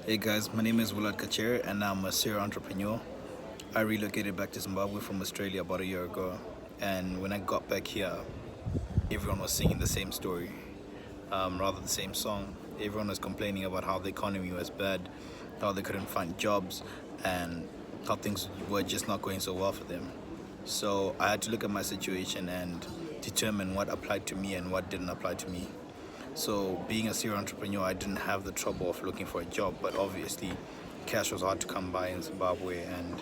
Hey guys, my name is Willard Kachere and I'm a serial entrepreneur. I relocated back to Zimbabwe from Australia about a year ago, and when I got back here, everyone was singing the same story, rather the same song. Everyone was complaining about how the economy was bad, how they couldn't find jobs, and how things were just not going so well for them. So I had to look at my situation and determine what applied to me and what didn't apply to me. So being a serial entrepreneur, I didn't have the trouble of looking for a job, but obviously cash was hard to come by in Zimbabwe and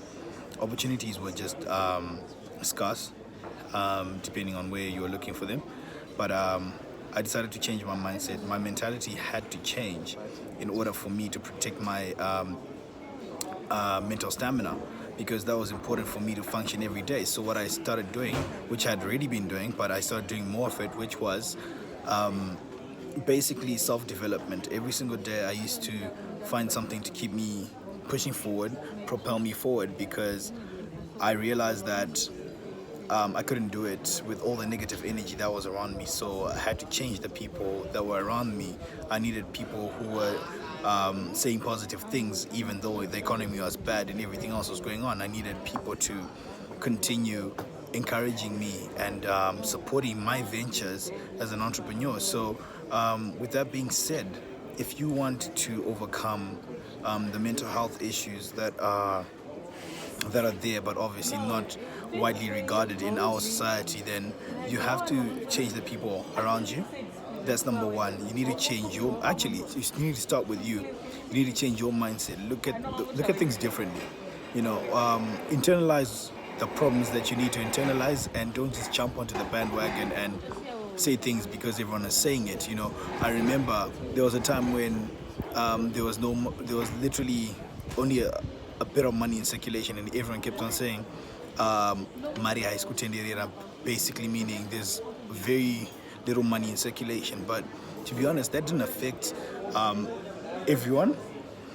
opportunities were just scarce, depending on where you were looking for them. But I decided to change my mindset. My mentality had to change in order for me to protect my mental stamina, because that was important for me to function every day. So what I started doing, which I had already been doing, but I started doing more of it, which was basically self-development. Every single day I used to find something to keep me pushing forward, propel me forward, because I realized that I couldn't do it with all the negative energy that was around me. So I had to change the people that were around me. I needed people who were saying positive things, even though the economy was bad and everything else was going on. I needed people to continue encouraging me and supporting my ventures as an entrepreneur. So with that being said, if you want to overcome the mental health issues that are there, but obviously not widely regarded in our society, then you have to change the people around you. That's number one. You need to change your. Actually, you need to start with you. You need to change your mindset. Look at things differently. Internalize the problems that you need to internalize, and don't just jump onto the bandwagon and say things because everyone is saying it. I remember there was a time when there was literally only a bit of money in circulation, and everyone kept on saying Mari haisikutenderera, basically meaning there's very little money in circulation. But to be honest, that didn't affect everyone.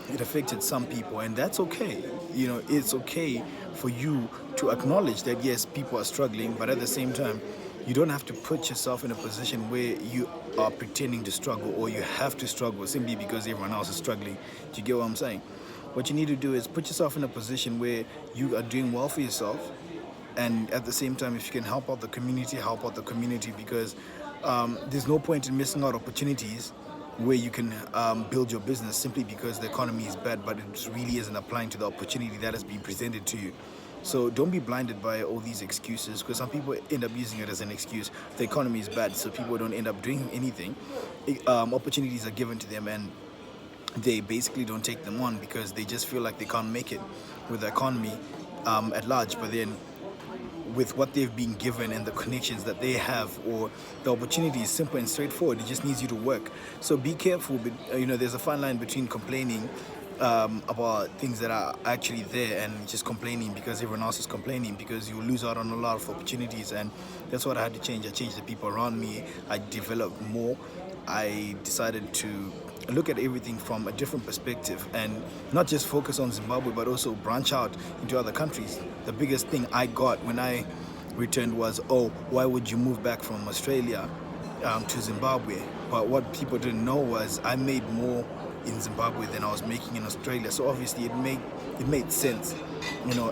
It affected some people, and that's okay. It's okay for you to acknowledge that yes, people are struggling, but at the same time, you don't have to put yourself in a position where you are pretending to struggle, or you have to struggle simply because everyone else is struggling. Do you get what I'm saying? What you need to do is put yourself in a position where you are doing well for yourself, and at the same time, if you can help out the community, help out the community, because there's no point in missing out opportunities where you can build your business simply because the economy is bad, but it really isn't applying to the opportunity that has been presented to you. So don't be blinded by all these excuses, because some people end up using it as an excuse. The economy is bad, so people don't end up doing anything. Opportunities are given to them, and they basically don't take them on because they just feel like they can't make it with the economy at large. But then with what they've been given and the connections that they have, or the opportunity is simple and straightforward. It just needs you to work. So be careful. But there's a fine line between complaining about things that are actually there and just complaining because everyone else is complaining, because you lose out on a lot of opportunities. And that's what I had to change. I changed the people around me. I developed more. I decided to look at everything from a different perspective and not just focus on Zimbabwe, but also branch out into other countries. The biggest thing I got when I returned was, oh, why would you move back from Australia to Zimbabwe? But what people didn't know was I made more in Zimbabwe than I was making in Australia. So obviously it made sense,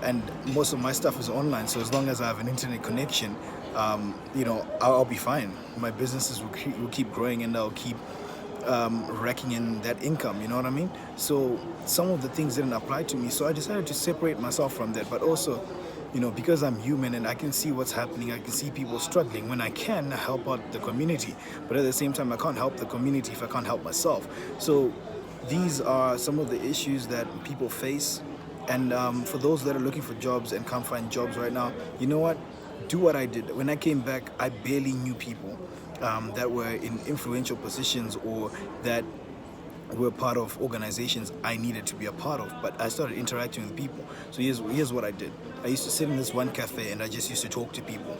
and most of my stuff is online. So as long as I have an internet connection, I'll be fine. My businesses will keep growing, and I'll keep racking in that income, you know what I mean? So some of the things didn't apply to me, so I decided to separate myself from that. But also, because I'm human and I can see what's happening, I can see people struggling. When I can help out the community, but at the same time, I can't help the community if I can't help myself. So these are some of the issues that people face. And for those that are looking for jobs and can't find jobs right now, you know what? Do what I did. When I came back, I barely knew people that were in influential positions or that were part of organizations I needed to be a part of, but I started interacting with people. So here's what I did. I used to sit in this one cafe and I just used to talk to people.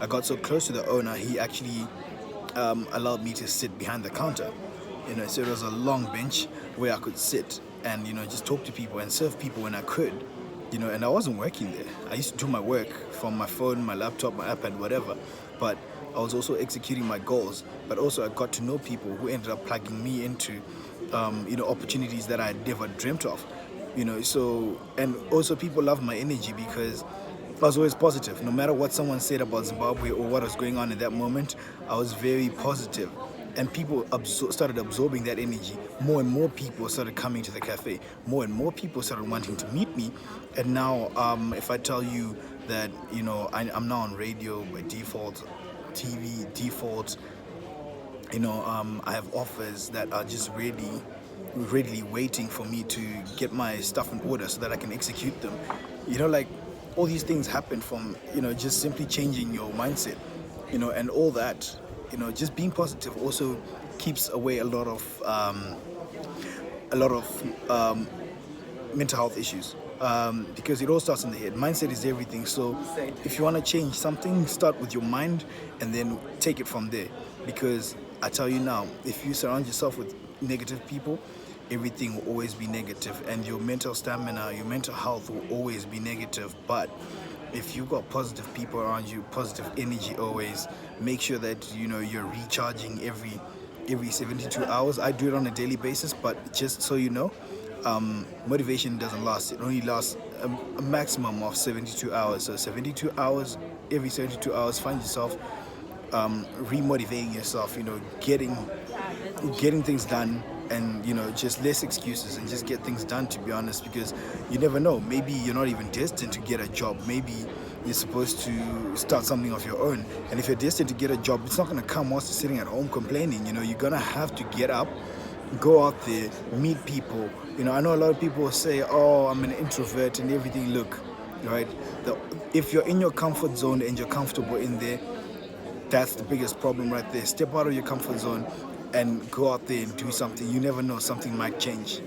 I got so close to the owner, he actually allowed me to sit behind the counter. So it was a long bench where I could sit and just talk to people and serve people when I could. And I wasn't working there. I used to do my work from my phone, my laptop, my iPad, whatever. but I was also executing my goals. But also I got to know people who ended up plugging me into, opportunities that I had never dreamt of. So, and also people love my energy because I was always positive. No matter what someone said about Zimbabwe or what was going on at that moment, I was very positive. And people started absorbing that energy. More and more people started coming to the cafe. More and more people started wanting to meet me. And now, if I tell you that, I'm now on radio by default, TV default, I have offers that are just readily waiting for me to get my stuff in order so that I can execute them. Like all these things happen from, just simply changing your mindset, and all that, just being positive also keeps away a lot of mental health issues, because it all starts in the head. Mindset is everything. So if you want to change something, start with your mind and then take it from there. Because I tell you now, if you surround yourself with negative people, everything will always be negative, and your mental stamina, your mental health will always be negative. But if you've got positive people around you, positive energy always, make sure that you're recharging every 72 hours. I do it on a daily basis, but just so you know, motivation doesn't last. It only lasts a maximum of 72 hours. So 72 hours, every 72 hours, find yourself remotivating yourself, getting things done, and just less excuses and just get things done, to be honest, because you never know. Maybe you're not even destined to get a job. Maybe you're supposed to start something of your own, and if you're destined to get a job, it's not going to come whilst you're sitting at home complaining. You're going to have to get up, go out there, meet people. I know a lot of people say, oh, I'm an introvert and everything. Look, right, if you're in your comfort zone and you're comfortable in there, that's the biggest problem right there. Step out of your comfort zone and go out there and do something. You never know, something might change.